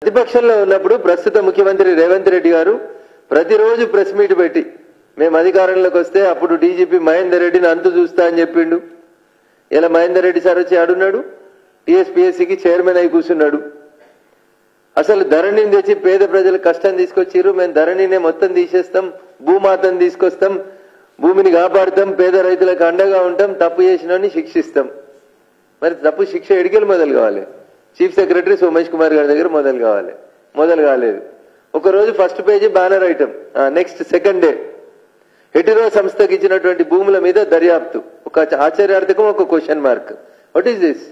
ప్రతిపక్షంలో ఉన్నప్పుడు ప్రస్తుత ముఖ్యమంత్రి రేవంత్ రెడ్డి గారు ప్రతిరోజు ప్రెస్ మీట్ పెట్టి మేము అధికారంలోకి వస్తే అప్పుడు డీజీపీ మహేందర్ రెడ్డిని అంతు చూస్తా అని చెప్పిండు. ఇలా మహేందర్ రెడ్డి సార్ వచ్చి ఆడున్నాడు, టీఎస్పీఎస్సీకి చైర్మన్ అయి కూర్చున్నాడు. అసలు ధరణిని తెచ్చి పేద ప్రజలకు కష్టం తీసుకొచ్చిరు, మేము ధరణినే మొత్తం తీసేస్తాం, భూమాతను తీసుకొస్తాం, భూమిని కాపాడుతాం, పేద రైతులకు అండగా ఉంటాం, తప్పు చేసినని శిక్షిస్తాం. మరి తప్పు శిక్ష ఎడికెళ్ళి మొదలు కావాలి? చీఫ్ సెక్రటరీ సోమేష్ కుమార్ గారి దగ్గర మొదలు కావాలి. మొదలు కాలేదు. ఒకరోజు first page banner item, next second day Hetero సంస్థకి ఇచ్చినటువంటి భూముల మీద దర్యాప్తు. ఒక ఆశ్చర్యార్థకం, ఒక question mark. What is this?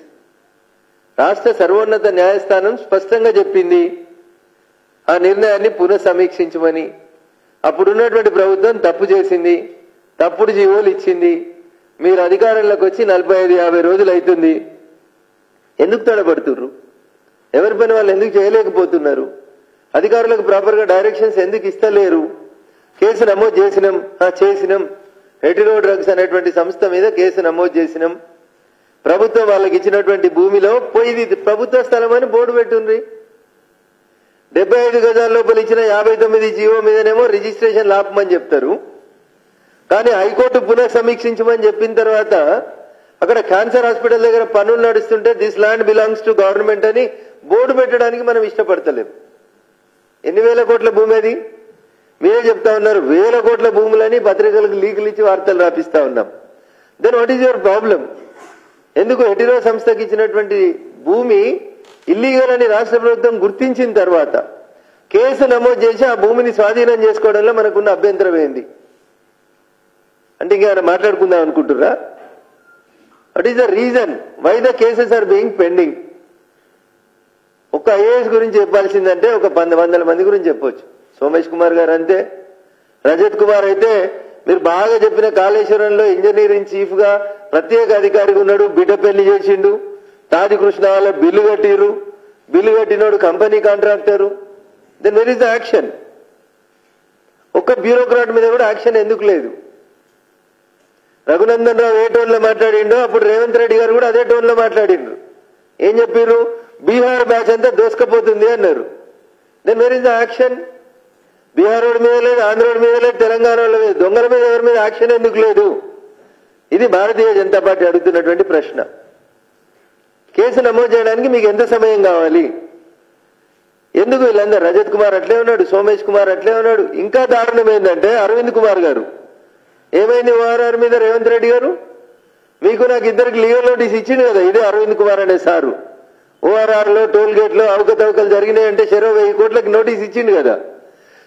రాష్ట్ర సర్వోన్నత న్యాయస్థానం స్పష్టంగా చెప్పింది ఆ నిర్ణయాన్ని పునఃసమీక్షించమని. అప్పుడున్నటువంటి ప్రభుత్వం తప్పు చేసింది, తప్పుడు జీవోలు ఇచ్చింది. మీరు అధికారంలోకి వచ్చి 45-50 రోజులు అవుతుంది. ఎందుకు తడబడుతున్నారు? ఎవరి పని వాళ్ళు ఎందుకు చేయలేకపోతున్నారు? అధికారులకు ప్రాపర్ గా డైరెక్షన్స్ ఎందుకు ఇస్తలేరు? కేసు నమోదు చేసినాం. హెటిరో డ్రగ్స్ అనేటువంటి సంస్థ మీద కేసు నమోదు చేసినాం. ప్రభుత్వం వాళ్ళకి ఇచ్చినటువంటి భూమిలో పోయి ఇది ప్రభుత్వ స్థలం అని బోర్డు పెట్టుండ్రి. 75 గజాల లోపల ఇచ్చిన 59 జీవో మీదనేమో రిజిస్ట్రేషన్ లాపమని చెప్తారు. కానీ హైకోర్టు పునఃసమీక్షించమని చెప్పిన తర్వాత అక్కడ క్యాన్సర్ హాస్పిటల్ దగ్గర పనులు నడుస్తుంటే this land belongs to government అని బోర్డు పెట్టడానికి మనం ఇష్టపడతలేం. ఎన్ని వేల కోట్ల భూమి అది? మీరే చెప్తా ఉన్నారు, వేల కోట్ల భూములని పత్రికలకు లీకులు ఇచ్చి వార్తలు రాపిస్తా ఉన్నాం. Then what is your problem? ఎందుకు హెటిరో సంస్థకి ఇచ్చినటువంటి భూమి ఇల్లీగల్ అని రాష్ట్ర ప్రభుత్వం గుర్తించిన తర్వాత కేసు నమోదు చేసి ఆ భూమిని స్వాధీనం చేసుకోవడంలో మనకున్న అభ్యంతరం ఏంది? అంటే ఇంకేమైనా మాట్లాడుకుందాం అనుకుంటుర్రా? What is the reason why the cases are being pending? ఒక్క ఐఏఎస్ గురించి చెప్పాల్సిందంటే ఒక 100 మంది గురించి చెప్పొచ్చు. సోమేష్ కుమార్ గారు అంతే, రజత్ కుమార్ అయితే మీరు బాగా చెప్పిన కాళేశ్వరంలో ఇంజనీరింగ్ చీఫ్ గా ప్రత్యేక అధికారిగా ఉన్నాడు, బిడ్డ పెళ్లి చేసిండు, తాది కృష్ణ వాళ్ళ బిల్లు కట్టిరు, బిల్లు కట్టినోడు company contractor. Then where is the action? ఒక్క బ్యూరోక్రాట్ మీద కూడా యాక్షన్ ఎందుకు లేదు? రఘునందన్ రావు ఏ టోన్ లో మాట్లాడిండో అప్పుడు రేవంత్ రెడ్డి గారు కూడా అదే టోన్ లో మాట్లాడిండ్రు. ఏం చెప్పారు? బీహార్ బ్యాచ్ అంతా దోసుకపోతుంది అన్నారు. Then where is the action? Bihar road మీద లేదు, ఆంధ్ర రోడ్ మీద లేదు, తెలంగాణ వాళ్ళ మీద, దొంగల మీద ఎవరి మీద యాక్షన్ ఎందుకు లేదు? ఇది భారతీయ జనతా పార్టీ అడుగుతున్నటువంటి ప్రశ్న. కేసు నమోదు చేయడానికి మీకు ఎంత సమయం కావాలి? ఎందుకు వీళ్ళందరూ? రజత్ కుమార్ అట్లే ఉన్నాడు, సోమేష్ కుమార్ అట్లే ఉన్నాడు. ఇంకా దారుణం ఏంటంటే అరవింద్ కుమార్ గారు. ఏమైంది ఓఆర్ఆర్ మీద రేవంత్ రెడ్డి గారు? మీకు నాకు ఇద్దరికి లీగల్ నోటీస్ ఇచ్చింది కదా, ఇదే అరవింద్ కుమార్ అనే సారు. ఓఆర్ఆర్ లో టోల్ గేట్ లో అవకతవకలు జరిగినాయంటే 10 కోట్లకి నోటీస్ ఇచ్చింది కదా.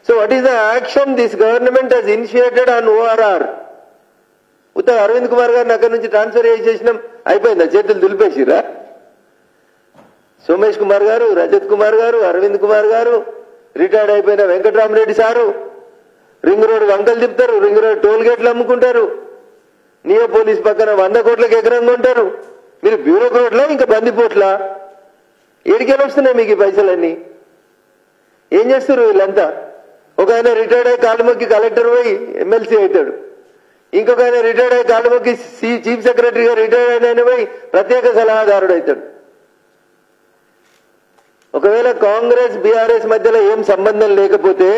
So what is the action this government has initiated on ORR? ఉత్త అరవింద్ కుమార్ గారిని అక్కడి నుంచి ట్రాన్స్ఫర్ చేసేసినాం, అయిపోయిందా? చేతులు దులిపేసిరా? సోమేష్ కుమార్ గారు, రజత్ కుమార్ గారు, అరవింద్ కుమార్ గారు, రిటైర్డ్ అయిపోయిన వెంకటరామరెడ్డి సారు రింగ్ రోడ్ వంకలు తిప్పుతారు, రింగ్ రోడ్ టోల్ గేట్లు అమ్ముకుంటారు, నియో పోలీస్ పక్కన 100 కోట్లకి ఎకరంగా ఉంటారు. మీరు బ్యూరోక్రాట్లా ఇంకా బందిపోట్లా? ఏడికెళ్ళి వస్తున్నాయి మీకు ఈ పైసలన్నీ? ఏం చేస్తారు వీళ్ళంతా? ఒక ఆయన రిటైర్డ్ అయ్యి కాలు మొక్కి కలెక్టర్ పోయి ఎమ్మెల్సీ అవుతాడు, ఇంకొక ఆయన రిటైర్డ్ అయ్యి కాలు మొక్కి చీఫ్ సెక్రటరీగా రిటైర్డ్ అయిన పోయి ప్రత్యేక సలహాదారుడు అవుతాడు. ఒకవేళ కాంగ్రెస్ బీఆర్ఎస్ మధ్యలో ఏం సంబంధం లేకపోతే,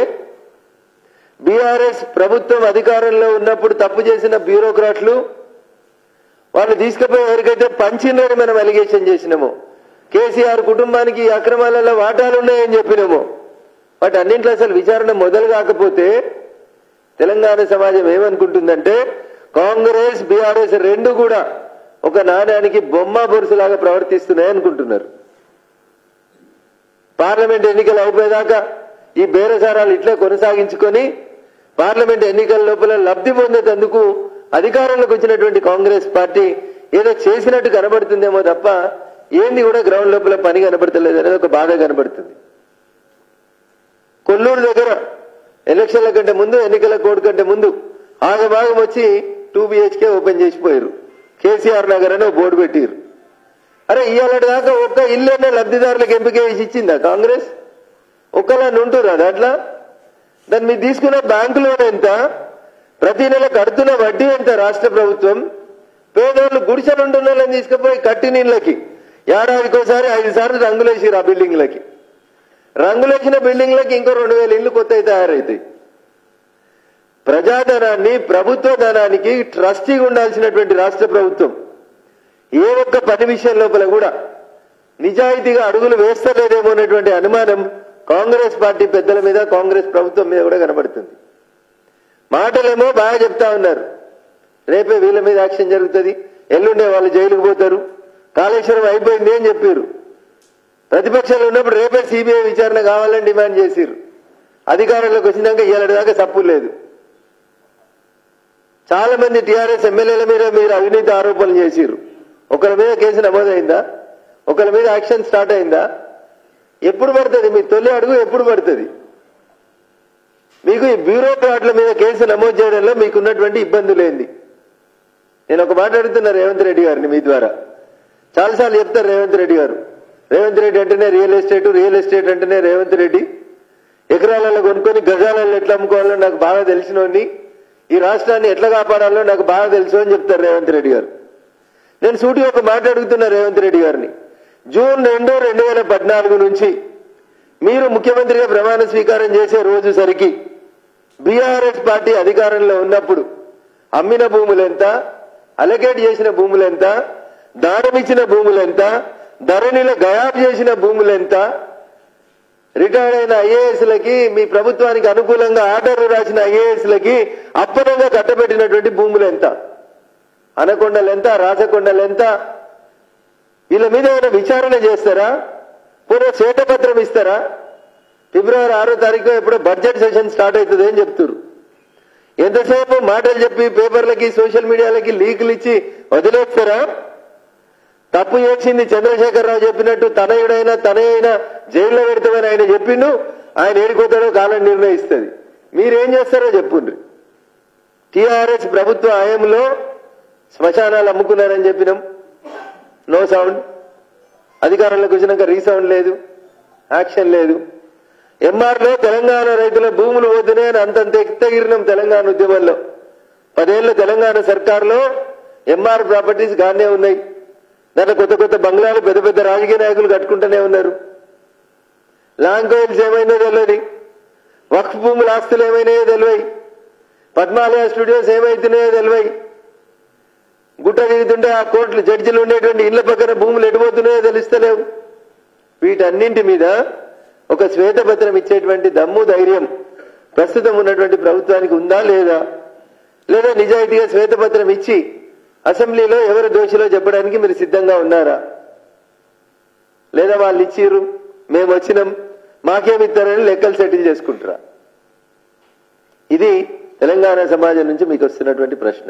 బీఆర్ఎస్ ప్రభుత్వం అధికారంలో ఉన్నప్పుడు తప్పు చేసిన బ్యూరోక్రాట్లు వాళ్ళు తీసుకుపోయి ఎవరికైతే పంచినని మనం అలిగేషన్ చేసినామో, కేసీఆర్ కుటుంబానికి ఈ అక్రమాలలో వాటాలున్నాయని చెప్పినామో, వాటి అన్నింట్లో అసలు విచారణ మొదలు కాకపోతే తెలంగాణ సమాజం ఏమనుకుంటుందంటే కాంగ్రెస్ బీఆర్ఎస్ రెండు కూడా ఒక నాణ్యానికి బొమ్మ బొరుసులాగా ప్రవర్తిస్తున్నాయి అనుకుంటున్నారు. పార్లమెంట్ ఎన్నికలు అయిపోయేదాకా ఈ బేరసారాలు ఇట్లే కొనసాగించుకొని పార్లమెంట్ ఎన్నికల లోపల లబ్ధి పొందేందుకు అధికారంలోకి వచ్చినటువంటి కాంగ్రెస్ పార్టీ ఏదో చేసినట్టు కనబడుతుందేమో తప్ప ఏంది కూడా గ్రౌండ్ లోపల పని కనబడతలేదు అనేది ఒక బాధ కనబడుతుంది. కొల్లూరు దగ్గర ఎలక్షన్ల కంటే ముందు, ఎన్నికల కోడ్ కంటే ముందు ఆగమాగం వచ్చి 2 BHK ఓపెన్ చేసిపోయారు. కేసీఆర్ నగర్ అని బోర్డు పెట్టారు. అరే ఇవాళ దాకా ఒక్క ఇల్లునే లబ్ధిదారులకు ఎంపిక చేసి ఇచ్చిందా కాంగ్రెస్? ఒక్కలా ఉంటురా దాంట్లో? దాన్ని మీరు తీసుకున్న బ్యాంకు లోన్ ఎంత? ప్రతి నెల కడుతున్న వడ్డీ ఎంత రాష్ట్ర ప్రభుత్వం? పేదోళ్ళు గుడిసెలుంటున్న వాళ్ళని తీసుకుపోయి కట్టి నీళ్ళకి ఏడాదికోసారి 5 సార్లు రంగులేసిరు ఆ బిల్డింగ్లకి. రంగులెక్కిన బిల్డింగ్లకి ఇంకో 2000 ఇళ్లు కొత్తవి తయారవుతాయి. ప్రజాధనాన్ని, ప్రభుత్వ ధనానికి ట్రస్టీగా ఉండాల్సినటువంటి రాష్ట్ర ప్రభుత్వం ఏ ఒక్క పని విషయం లోపల కూడా నిజాయితీగా అడుగులు వేస్తలేదేమో అనేటువంటి అనుమానం కాంగ్రెస్ పార్టీ పెద్దల మీద, కాంగ్రెస్ ప్రభుత్వం మీద కూడా కనబడుతుంది. మాటలేమో బాగా చెప్తా ఉన్నారు, రేపే వీళ్ళ మీద యాక్షన్ జరుగుతుంది, ఎల్లుండే వాళ్ళు జైలుకు పోతారు, కాళేశ్వరం అయిపోయింది అని చెప్పారు. ప్రతిపక్షాలు ఉన్నప్పుడు రేపే సిబిఐ విచారణ కావాలని డిమాండ్ చేశారు. అధికారంలోకి వచ్చినాక ఇవాళ దాకా తప్పు లేదు. చాలా మంది టీఆర్ఎస్ ఎమ్మెల్యేల మీద మీరు అవినీతి ఆరోపణలు చేశారు. ఒకరి మీద కేసు నమోదైందా? ఒకరి మీద యాక్షన్ స్టార్ట్ అయిందా? ఎప్పుడు పడుతుంది? మీ తొలి అడుగు ఎప్పుడు పడుతుంది? మీకు ఈ బ్యూరోక్రాట్ల మీద కేసు నమోదు చేయడంలో మీకున్నటువంటి ఇబ్బందులు ఏంది? నేను ఒక మాట అడుగుతున్నా రేవంత్ రెడ్డి గారిని మీ ద్వారా. చాలాసార్లు చెప్తారు రేవంత్ రెడ్డి గారు, రేవంత్ రెడ్డి అంటేనే రియల్ ఎస్టేట్, రియల్ ఎస్టేట్ అంటేనే రేవంత్ రెడ్డి, ఎకరాలలో కొనుక్కొని గజాలలో ఎట్లా అమ్ముకోవాలో నాకు బాగా తెలిసినోని, ఈ రాష్ట్రాన్ని ఎట్లా కాపాడాలో నాకు బాగా తెలుసు అని చెప్తారు రేవంత్ రెడ్డి గారు. నేను సూటి ఒక మాట అడుగుతున్నా రేవంత్ రెడ్డి గారిని. జూన్ 2, 2014 నుంచి మీరు ముఖ్యమంత్రిగా ప్రమాణ స్వీకారం చేసే రోజు సరికి బీఆర్ఎస్ పార్టీ అధికారంలో ఉన్నప్పుడు అమ్మిన భూములెంత, అలకేట్ చేసిన భూములెంత, దానమిచ్చిన భూములెంత, ధరణిలో గయాబ్ చేసిన భూములెంత, రిటైర్డ్ అయిన ఐఏఎస్లకి, మీ ప్రభుత్వానికి అనుకూలంగా ఆర్డర్లు రాసిన ఐఏఎస్లకి అప్పనంగా కట్టబెట్టినటువంటి భూములెంత, అనకొండలెంత, రాచకొండలెంత, వీళ్ళ మీద ఏమైనా విచారణ చేస్తారా? పూర్వ శ్వేతపత్రం ఇస్తారా? ఫిబ్రవరి 6వ తారీఖు ఎప్పుడో బడ్జెట్ సెషన్ స్టార్ట్ అవుతుంది అని చెప్తారు. ఎంతసేపు మాటలు చెప్పి పేపర్లకి, సోషల్ మీడియాలకి లీకులు ఇచ్చి వదిలేస్తారా? తప్పు చేసింది చంద్రశేఖరరావు చెప్పినట్టు తనయుడైనా జైల్లో పెడతామని ఆయన చెప్పిండు. ఆయన ఏడిపోతాడో కాలం నిర్ణయిస్తుంది. మీరేం చేస్తారో చెప్పుండ్రి. టీఆర్ఎస్ ప్రభుత్వ హయాంలో శ్మశానాలు అమ్ముకున్నారని చెప్పినాం, నో సౌండ్. అధికారంలోకి వచ్చినాక రీసౌండ్ లేదు, యాక్షన్ లేదు. ఎంఆర్లో తెలంగాణ రైతుల భూములు పోతున్నాయని అంతంత ఎత్తగిరినాం తెలంగాణ ఉద్యమంలో. 10 ఏళ్ల తెలంగాణ సర్కార్లో ఎంఆర్ ప్రాపర్టీస్ గానే ఉన్నాయి. దాంట్లో కొత్త కొత్త బంగ్లాలు పెద్ద పెద్ద రాజకీయ నాయకులు కట్టుకుంటూనే ఉన్నారు. లాంగ్ కోయిల్స్ ఏమైందో తెలియదు, వక్ఫ్ భూముల ఆస్తులు ఏమైనాయో తెలియదు, పద్మాలయ స్టూడియోస్ ఏమైతున్నాయో తెలియదు, గుట్ట దిగుతుంటే ఆ కోర్టులు జడ్జిలు ఉండేటువంటి ఇళ్ల పక్కన భూములు ఎడిపోతున్నాయో తెలుస్తలేవు. వీటన్నింటి మీద ఒక శ్వేతపత్రం ఇచ్చేటువంటి దమ్ము, ధైర్యం ప్రస్తుతం ఉన్నటువంటి ప్రభుత్వానికి ఉందా లేదా? లేదా నిజాయితీగా శ్వేతపత్రం ఇచ్చి అసెంబ్లీలో ఎవరు దోషిలో చెప్పడానికి మీరు సిద్ధంగా ఉన్నారా? లేదా వాళ్ళు ఇచ్చిర్రు, మేము వచ్చినాం, మాకేమిస్తారని లెక్కలు సెటిల్ చేసుకుంటారా? ఇది తెలంగాణ సమాజం నుంచి మీకు వస్తున్నటువంటి ప్రశ్న.